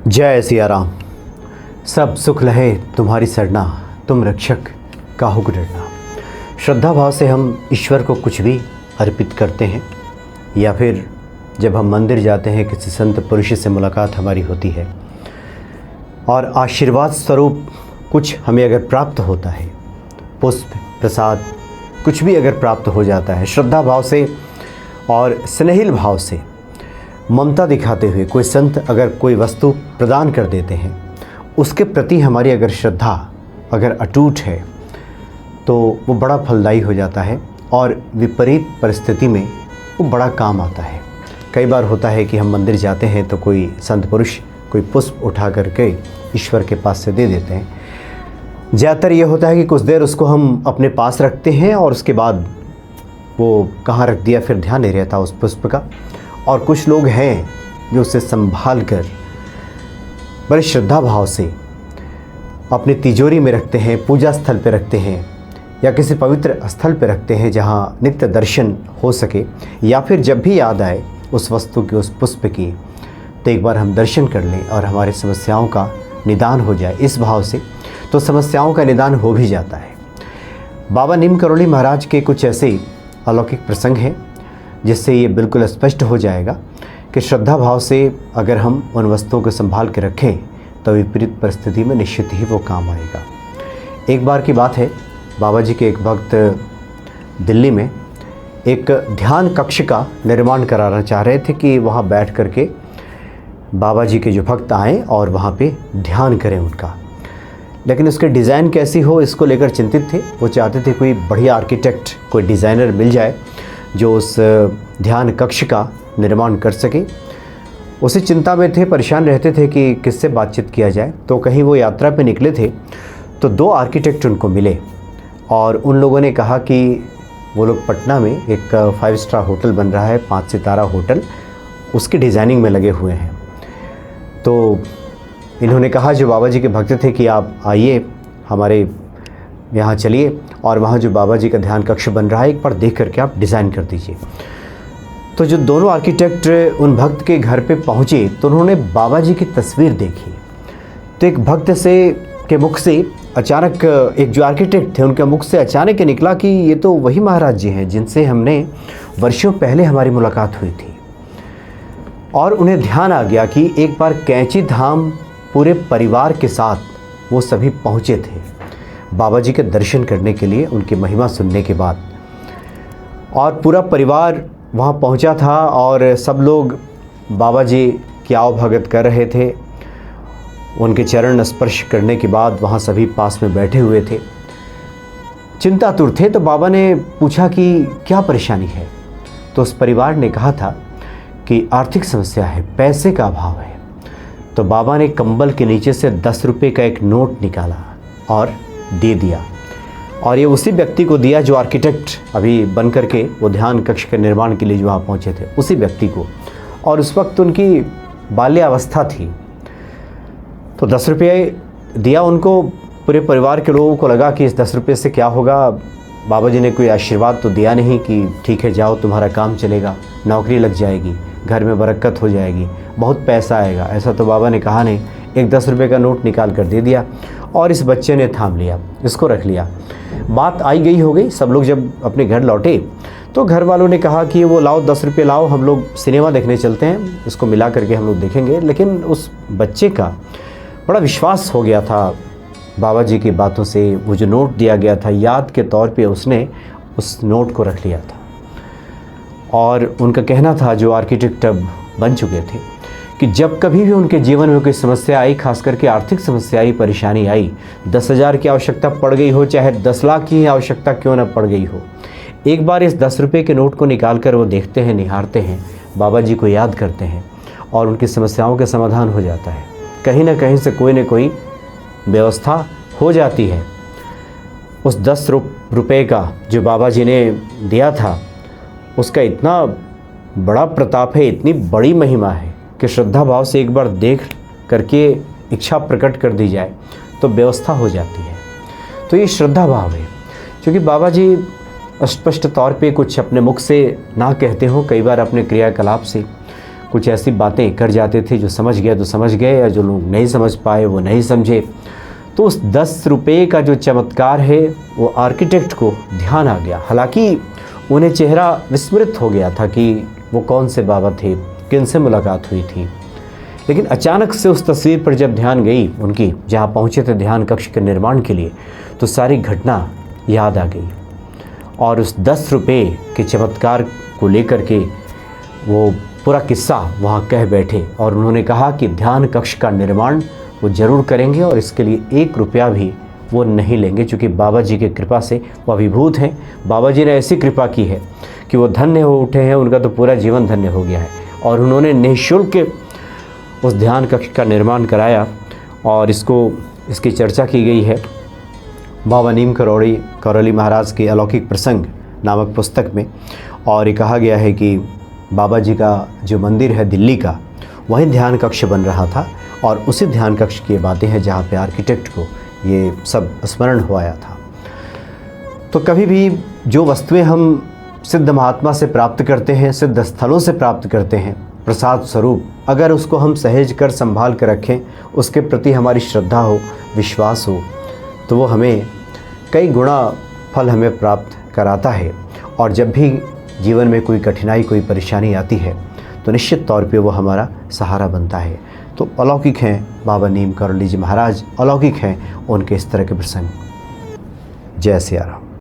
जय सिया राम। सब सुख लहे तुम्हारी सरना, तुम रक्षक काहू को डरना। श्रद्धा भाव से हम ईश्वर को कुछ भी अर्पित करते हैं, या फिर जब हम मंदिर जाते हैं, किसी संत पुरुष से मुलाकात हमारी होती है और आशीर्वाद स्वरूप कुछ हमें अगर प्राप्त होता है, पुष्प प्रसाद कुछ भी अगर प्राप्त हो जाता है, श्रद्धा भाव से और स्नेहिल भाव से ममता दिखाते हुए कोई संत अगर कोई वस्तु प्रदान कर देते हैं, उसके प्रति हमारी अगर श्रद्धा अगर अटूट है तो वो बड़ा फलदायी हो जाता है और विपरीत परिस्थिति में वो बड़ा काम आता है। कई बार होता है कि हम मंदिर जाते हैं तो कोई संत पुरुष कोई पुष्प उठा करके ईश्वर के पास से दे देते हैं। ज़्यादातर ये होता है कि कुछ देर उसको हम अपने पास रखते हैं और उसके बाद वो कहाँ रख दिया फिर ध्यान नहीं रहता उस पुष्प का। और कुछ लोग हैं जो उसे संभाल कर बड़े श्रद्धा भाव से अपनी तिजोरी में रखते हैं, पूजा स्थल पर रखते हैं या किसी पवित्र स्थल पर रखते हैं जहाँ नित्य दर्शन हो सके, या फिर जब भी याद आए उस वस्तु की, उस पुष्प की, तो एक बार हम दर्शन कर लें और हमारी समस्याओं का निदान हो जाए। इस भाव से तो समस्याओं का निदान हो भी जाता है। बाबा नीम करोली महाराज के कुछ ऐसे अलौकिक प्रसंग हैं जिससे ये बिल्कुल स्पष्ट हो जाएगा कि श्रद्धा भाव से अगर हम उन वस्तुओं को संभाल के रखें तो विपरीत परिस्थिति में निश्चित ही वो काम आएगा। एक बार की बात है, बाबा जी के एक भक्त दिल्ली में एक ध्यान कक्ष का निर्माण कराना चाह रहे थे कि वहाँ बैठ करके बाबा जी के जो भक्त आएँ और वहाँ पे ध्यान करें उनका। लेकिन उसके डिज़ाइन कैसी हो इसको लेकर चिंतित थे। वो चाहते थे कोई बढ़िया आर्किटेक्ट, कोई डिज़ाइनर मिल जाए जो उस ध्यान कक्ष का निर्माण कर सके। उसी चिंता में थे, परेशान रहते थे कि किससे बातचीत किया जाए। तो कहीं वो यात्रा पे निकले थे तो दो आर्किटेक्ट उनको मिले और उन लोगों ने कहा कि वो लोग पटना में एक 5 स्टार होटल बन रहा है, 5 सितारा होटल, उसकी डिज़ाइनिंग में लगे हुए हैं। तो इन्होंने कहा जो बाबा जी के भक्त थे कि आप आइए हमारे यहाँ चलिए और वहाँ जो बाबा जी का ध्यान कक्ष बन रहा है एक बार देख करके आप डिज़ाइन कर दीजिए। तो जो दोनों आर्किटेक्ट उन भक्त के घर पे पहुँचे तो उन्होंने बाबा जी की तस्वीर देखी। तो एक भक्त से के मुख से अचानक, एक जो आर्किटेक्ट थे उनके मुख से अचानक निकला कि ये तो वही महाराज जी हैं जिनसे हमने वर्षों पहले हमारी मुलाकात हुई थी। और उन्हें ध्यान आ गया कि एक बार कैंची धाम पूरे परिवार के साथ वो सभी पहुँचे थे बाबा जी के दर्शन करने के लिए, उनकी महिमा सुनने के बाद। और पूरा परिवार वहाँ पहुँचा था और सब लोग बाबा जी की आओ भगत कर रहे थे। उनके चरण स्पर्श करने के बाद वहाँ सभी पास में बैठे हुए थे, चिंतातुर थे। तो बाबा ने पूछा कि क्या परेशानी है। तो उस परिवार ने कहा था कि आर्थिक समस्या है, पैसे का अभाव है। तो बाबा ने कंबल के नीचे से 10 रुपये का एक नोट निकाला और दे दिया। और ये उसी व्यक्ति को दिया जो आर्किटेक्ट अभी बन करके वो ध्यान कक्ष के निर्माण के लिए जो वहाँ पहुँचे थे, उसी व्यक्ति को। और उस वक्त उनकी बाल्यावस्था थी। तो 10 रुपये दिया उनको। पूरे परिवार के लोगों को लगा कि इस 10 रुपये से क्या होगा। बाबा जी ने कोई आशीर्वाद तो दिया नहीं कि ठीक है जाओ तुम्हारा काम चलेगा, नौकरी लग जाएगी, घर में बरकत हो जाएगी, बहुत पैसा आएगा, ऐसा तो बाबा ने कहा नहीं। एक 10 रुपये का नोट निकाल कर दे दिया और इस बच्चे ने थाम लिया, इसको रख लिया। बात आई गई हो गई। सब लोग जब अपने घर लौटे तो घर वालों ने कहा कि वो लाओ 10 रुपये लाओ, हम लोग सिनेमा देखने चलते हैं, इसको मिला करके हम लोग देखेंगे। लेकिन उस बच्चे का बड़ा विश्वास हो गया था बाबा जी की बातों से। वो जो नोट दिया गया था याद के तौर पे उसने उस नोट को रख लिया था। और उनका कहना था, जो आर्किटेक्ट अब बन चुके थे, कि जब कभी भी उनके जीवन में कोई समस्या आई, खास करके आर्थिक समस्या आई, परेशानी आई, 10,000 की आवश्यकता पड़ गई हो, चाहे 10 लाख की आवश्यकता क्यों ना पड़ गई हो, एक बार इस 10 रुपये के नोट को निकाल कर वो देखते हैं, निहारते हैं, बाबा जी को याद करते हैं और उनकी समस्याओं का समाधान हो जाता है। कहीं ना कहीं से कोई ना कोई व्यवस्था हो जाती है। उस 10 रुपये का जो बाबा जी ने दिया था, उसका इतना बड़ा प्रताप है, इतनी बड़ी महिमा है कि श्रद्धा भाव से एक बार देख करके इच्छा प्रकट कर दी जाए तो व्यवस्था हो जाती है। तो ये श्रद्धा भाव है। क्योंकि बाबा जी स्पष्ट तौर पे कुछ अपने मुख से ना कहते हो, कई बार अपने क्रियाकलाप से कुछ ऐसी बातें कर जाते थे जो समझ गए तो समझ गए, या जो लोग नहीं समझ पाए वो नहीं समझे। तो उस 10 रुपये का जो चमत्कार है वो आर्किटेक्ट को ध्यान आ गया। हालांकि उन्हें चेहरा विस्मृत हो गया था कि वो कौन से बाबा थे, किन से मुलाकात हुई थी। लेकिन अचानक से उस तस्वीर पर जब ध्यान गई उनकी, जहाँ पहुँचे थे ध्यान कक्ष के निर्माण के लिए, तो सारी घटना याद आ गई। और उस 10 रुपये के चमत्कार को लेकर के वो पूरा किस्सा वहाँ कह बैठे और उन्होंने कहा कि ध्यान कक्ष का निर्माण वो ज़रूर करेंगे और इसके लिए 1 रुपया भी वो नहीं लेंगे, क्योंकि बाबा जी की कृपा से वो अभिभूत हैं। बाबा जी ने ऐसी कृपा की है कि वो धन्य हो उठे हैं, उनका तो पूरा जीवन धन्य हो गया है। और उन्होंने निःशुल्क उस ध्यान कक्ष का निर्माण कराया और इसकी चर्चा की गई है बाबा नीम करौली महाराज के अलौकिक प्रसंग नामक पुस्तक में। और ये कहा गया है कि बाबा जी का जो मंदिर है दिल्ली का, वहीं ध्यान कक्ष बन रहा था और उसी ध्यान कक्ष की बातें हैं जहाँ पे आर्किटेक्ट को ये सब स्मरण हुआया था। तो कभी भी जो वस्तुएं हम सिद्ध महात्मा से प्राप्त करते हैं, सिद्ध स्थलों से प्राप्त करते हैं प्रसाद स्वरूप, अगर उसको हम सहेज कर संभाल कर रखें, उसके प्रति हमारी श्रद्धा हो, विश्वास हो, तो वो हमें कई गुणा फल हमें प्राप्त कराता है। और जब भी जीवन में कोई कठिनाई, कोई परेशानी आती है तो निश्चित तौर पे वो हमारा सहारा बनता है। तो अलौकिक हैं बाबा नीम करौली जी महाराज, अलौकिक हैं उनके इस तरह के प्रसंग। जय सिया राम।